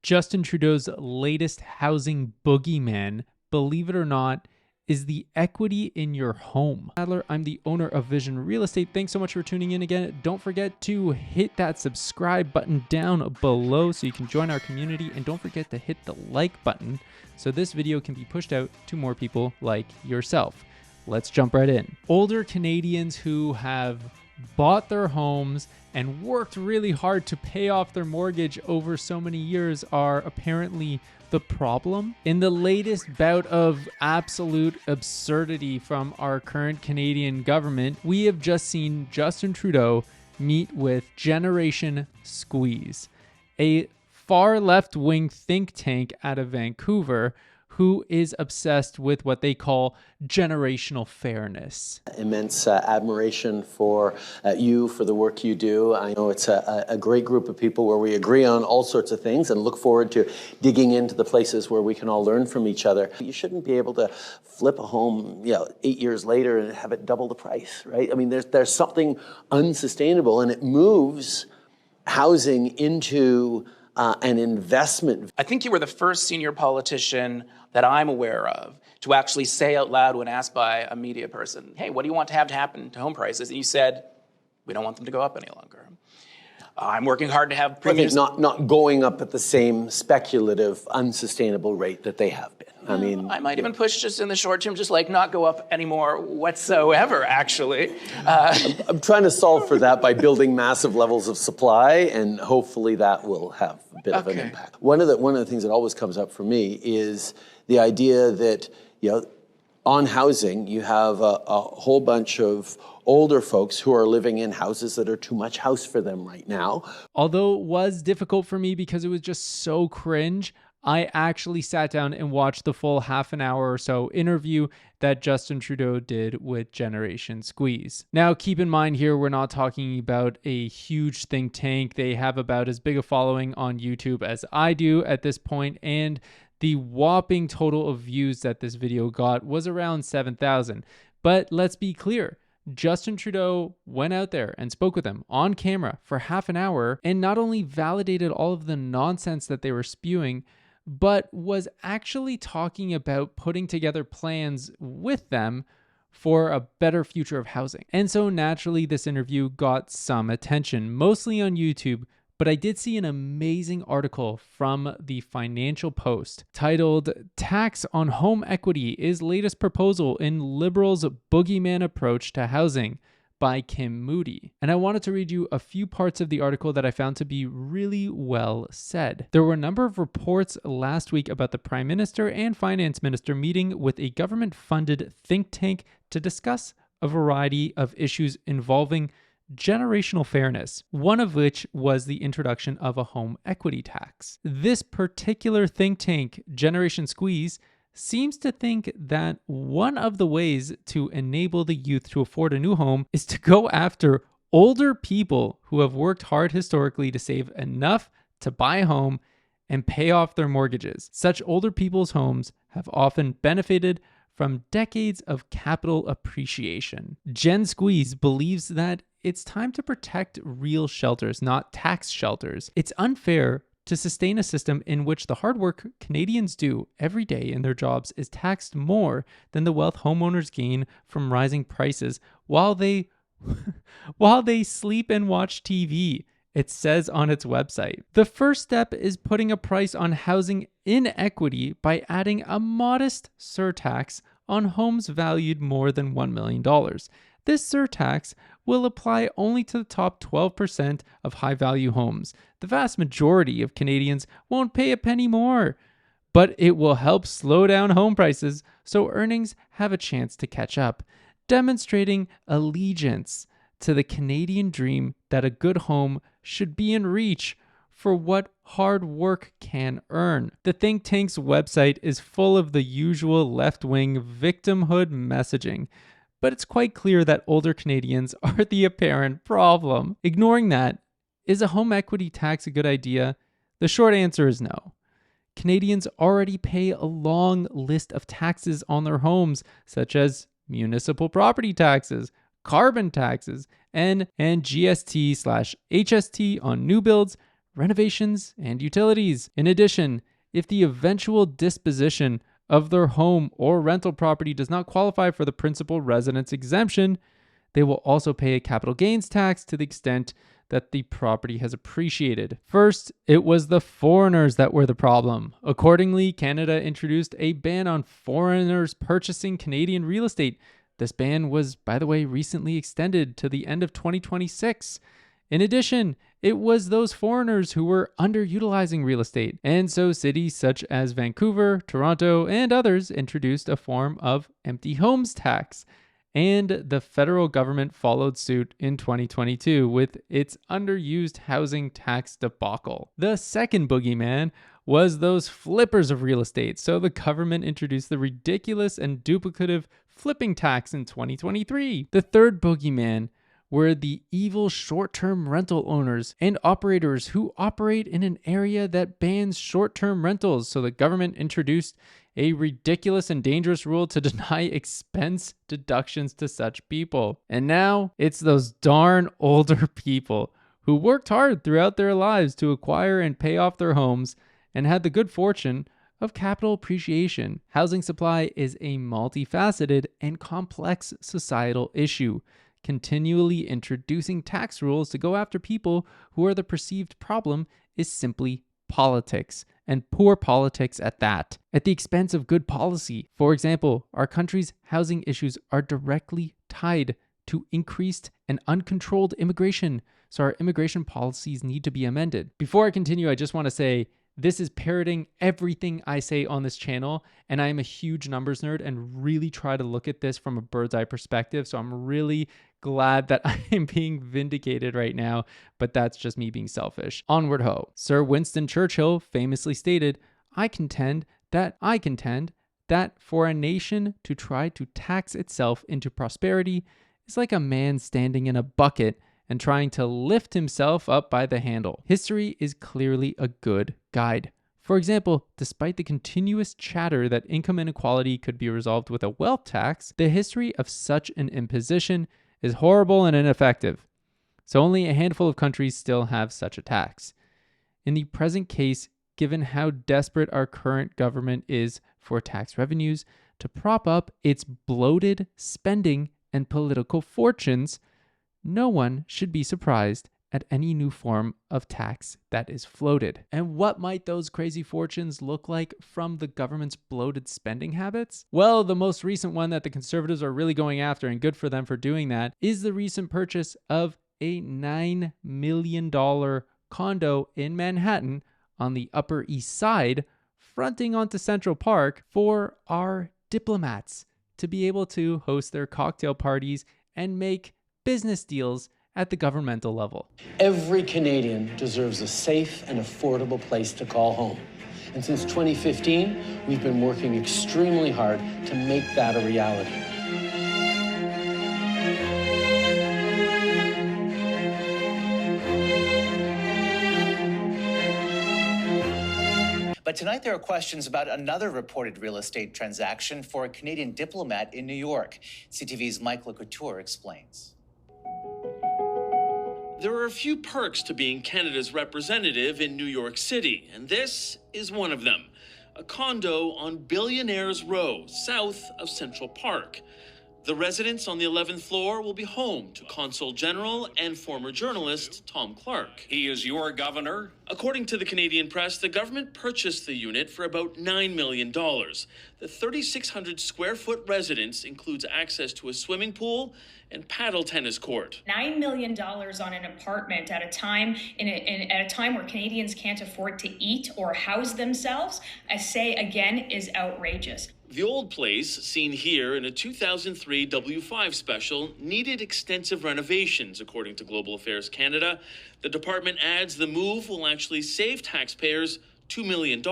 Justin Trudeau's latest housing boogeyman, believe it or not, is the equity in your home. Nadler, I'm the owner of Vision Real Estate. Thanks so much for tuning in again. Don't forget to hit that subscribe button down below so you can join our community. And don't forget to hit the like button so this video can be pushed out to more people like yourself. Let's jump right in. Older Canadians who have bought their homes and worked really hard to pay off their mortgage over so many years are apparently the problem. In the latest bout of absolute absurdity from our current Canadian government, we have just seen Justin Trudeau meet with Generation Squeeze, a far left-wing think tank out of Vancouver who is obsessed with what they call generational fairness. Immense admiration for you, for the work you do. I know it's a great group of people where we agree on all sorts of things and look forward to digging into the places where we can all learn from each other. You shouldn't be able to flip a home, 8 years later and have it double the price, right? I mean, there's something unsustainable, and it moves housing into an investment. I think you were the first senior politician that I'm aware of to actually say out loud when asked by a media person, hey, what do you want to have to happen to home prices? And you said, we don't want them to go up any longer. I'm working hard to have premiums. Not going up at the same speculative, unsustainable rate that they have been. I mean, I might even push just in the short term, just like not go up anymore whatsoever, actually. I'm trying to solve for that by building massive levels of supply, and hopefully that will have a bit of an impact. One of the things that always comes up for me is the idea that, on housing, you have a whole bunch of older folks who are living in houses that are too much house for them right now. Although it was difficult for me because it was just so cringe, I actually sat down and watched the full half an hour or so interview that Justin Trudeau did with Generation Squeeze. Now, keep in mind here, we're not talking about a huge think tank. They have about as big a following on YouTube as I do at this point, and the whopping total of views that this video got was around 7,000. But let's be clear, Justin Trudeau went out there and spoke with them on camera for half an hour and not only validated all of the nonsense that they were spewing, but was actually talking about putting together plans with them for a better future of housing. And so naturally, this interview got some attention, mostly on YouTube, but I did see an amazing article from the Financial Post titled "Tax on Home Equity is Latest Proposal in Liberals' Boogeyman Approach to Housing" by Kim Moody. And I wanted to read you a few parts of the article that I found to be really well said. There were a number of reports last week about the Prime Minister and Finance Minister meeting with a government-funded think tank to discuss a variety of issues involving generational fairness, one of which was the introduction of a home equity tax. This particular think tank, Generation Squeeze, seems to think that one of the ways to enable the youth to afford a new home is to go after older people who have worked hard historically to save enough to buy a home and pay off their mortgages. Such older people's homes have often benefited from decades of capital appreciation. Gen Squeeze believes that it's time to protect real shelters, not tax shelters. It's unfair to sustain a system in which the hard work Canadians do every day in their jobs is taxed more than the wealth homeowners gain from rising prices while they sleep and watch TV, it says on its website. The first step is putting a price on housing inequity by adding a modest surtax on homes valued more than $1 million. This surtax will apply only to the top 12% of high-value homes. The vast majority of Canadians won't pay a penny more, but it will help slow down home prices so earnings have a chance to catch up, demonstrating allegiance to the Canadian dream that a good home should be in reach for what hard work can earn. The think tank's website is full of the usual left-wing victimhood messaging, but it's quite clear that older Canadians are the apparent problem. Ignoring that, is a home equity tax a good idea? The short answer is no. Canadians already pay a long list of taxes on their homes, such as municipal property taxes, carbon taxes, and GST/HST on new builds, renovations, and utilities. In addition, if the eventual disposition of their home or rental property does not qualify for the principal residence exemption, they will also pay a capital gains tax to the extent that the property has appreciated. First, it was the foreigners that were the problem. Accordingly, Canada introduced a ban on foreigners purchasing Canadian real estate. This ban was, by the way, recently extended to the end of 2026. In addition, it was those foreigners who were underutilizing real estate. And so cities such as Vancouver, Toronto, and others introduced a form of empty homes tax. And the federal government followed suit in 2022 with its underused housing tax debacle. The second boogeyman was those flippers of real estate. So the government introduced the ridiculous and duplicative flipping tax in 2023. The third boogeyman were the evil short-term rental owners and operators who operate in an area that bans short-term rentals. So the government introduced a ridiculous and dangerous rule to deny expense deductions to such people. And now it's those darn older people who worked hard throughout their lives to acquire and pay off their homes and had the good fortune of capital appreciation. Housing supply is a multifaceted and complex societal issue. Continually introducing tax rules to go after people who are the perceived problem is simply politics, and poor politics at that, at the expense of good policy. For example, our country's housing issues are directly tied to increased and uncontrolled immigration, so our immigration policies need to be amended. Before I continue, I just want to say this is parroting everything I say on this channel, and I am a huge numbers nerd and really try to look at this from a bird's eye perspective, so I'm really glad that I am being vindicated right now, but that's just me being selfish. Onward ho. Sir Winston Churchill famously stated, I contend that for a nation to try to tax itself into prosperity is like a man standing in a bucket and trying to lift himself up by the handle. History is clearly a good guide. For example, despite the continuous chatter that income inequality could be resolved with a wealth tax, the history of such an imposition is horrible and ineffective. So only a handful of countries still have such a tax. In the present case, given how desperate our current government is for tax revenues to prop up its bloated spending and political fortunes, no one should be surprised at any new form of tax that is floated. And what might those crazy fortunes look like from the government's bloated spending habits? Well, the most recent one that the Conservatives are really going after, and good for them for doing that, is the recent purchase of a $9 million condo in Manhattan on the Upper East Side, fronting onto Central Park for our diplomats to be able to host their cocktail parties and make business deals at the governmental level. Every Canadian deserves a safe and affordable place to call home. And since 2015, we've been working extremely hard to make that a reality. But tonight there are questions about another reported real estate transaction for a Canadian diplomat in New York. CTV's Mike LeCouture explains. There are a few perks to being Canada's representative in New York City, and this is one of them. A condo on Billionaires Row, south of Central Park. The residence on the 11th floor will be home to Consul General and former journalist Tom Clark. He is your governor. According to the Canadian press, the government purchased the unit for about $9 million. The 3,600 square foot residence includes access to a swimming pool and paddle tennis court. $9 million on an apartment at a time at a time where Canadians can't afford to eat or house themselves, I say again, is outrageous. The old place, seen here in a 2003 W5 special, needed extensive renovations, according to Global Affairs Canada. The department adds the move will actually save taxpayers $2 million.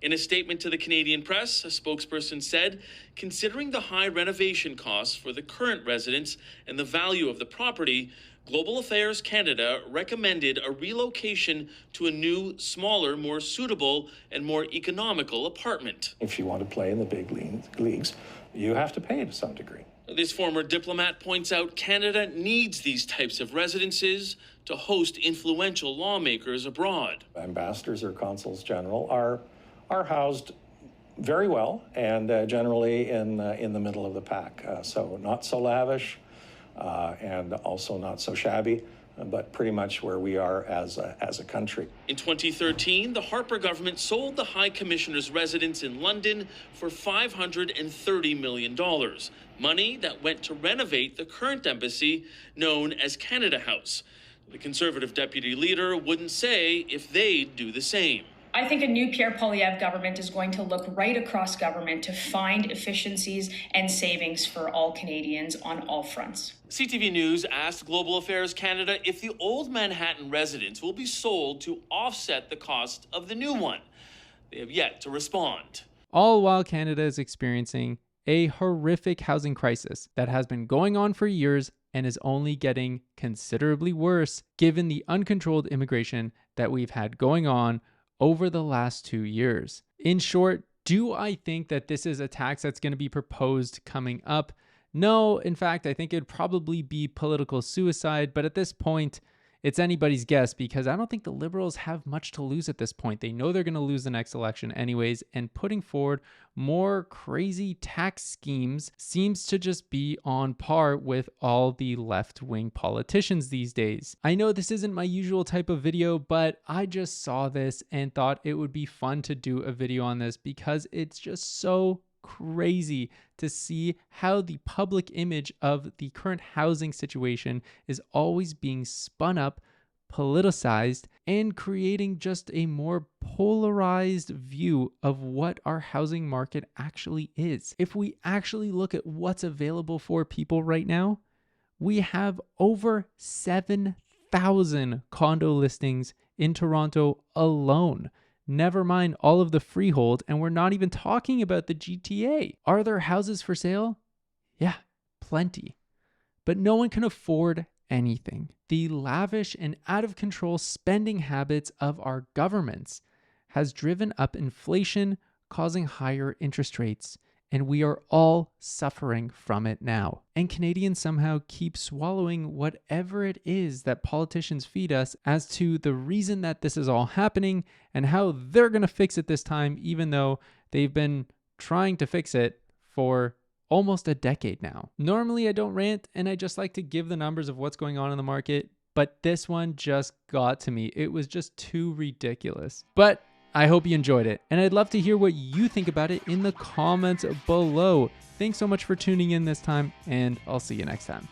In a statement to the Canadian press, a spokesperson said, considering the high renovation costs for the current residents and the value of the property, Global Affairs Canada recommended a relocation to a new, smaller, more suitable, and more economical apartment. If you want to play in the big leagues, you have to pay to some degree. This former diplomat points out Canada needs these types of residences to host influential lawmakers abroad. Ambassadors or consuls general are housed very well and generally in the middle of the pack. So not so lavish and also not so shabby, but pretty much where we are as a country. In 2013, the Harper government sold the High Commissioner's residence in London for $530 million, money that went to renovate the current embassy known as Canada House. The Conservative deputy leader wouldn't say if they'd do the same. I think a new Pierre Poilievre government is going to look right across government to find efficiencies and savings for all Canadians on all fronts. CTV News asked Global Affairs Canada if the old Manhattan residence will be sold to offset the cost of the new one. They have yet to respond. All while Canada is experiencing a horrific housing crisis that has been going on for years and is only getting considerably worse given the uncontrolled immigration that we've had going on over the last 2 years. In short, do I think that this is a tax that's going to be proposed coming up? No, in fact, I think it'd probably be political suicide, but at this point, it's anybody's guess because I don't think the Liberals have much to lose at this point. They know they're going to lose the next election anyways, and putting forward more crazy tax schemes seems to just be on par with all the left-wing politicians these days. I know this isn't my usual type of video, but I just saw this and thought it would be fun to do a video on this because it's just so crazy to see how the public image of the current housing situation is always being spun up, politicized, and creating just a more polarized view of what our housing market actually is. If we actually look at what's available for people right now, we have over 7,000 condo listings in Toronto alone. Never mind all of the freehold, and we're not even talking about the GTA. Are there houses for sale? Yeah, plenty. But no one can afford anything. The lavish and out of control spending habits of our governments has driven up inflation, causing higher interest rates. And we are all suffering from it now. And Canadians somehow keep swallowing whatever it is that politicians feed us as to the reason that this is all happening and how they're going to fix it this time, even though they've been trying to fix it for almost a decade now. Normally I don't rant and I just like to give the numbers of what's going on in the market, but this one just got to me. It was just too ridiculous. But I hope you enjoyed it, and I'd love to hear what you think about it in the comments below. Thanks so much for tuning in this time, and I'll see you next time.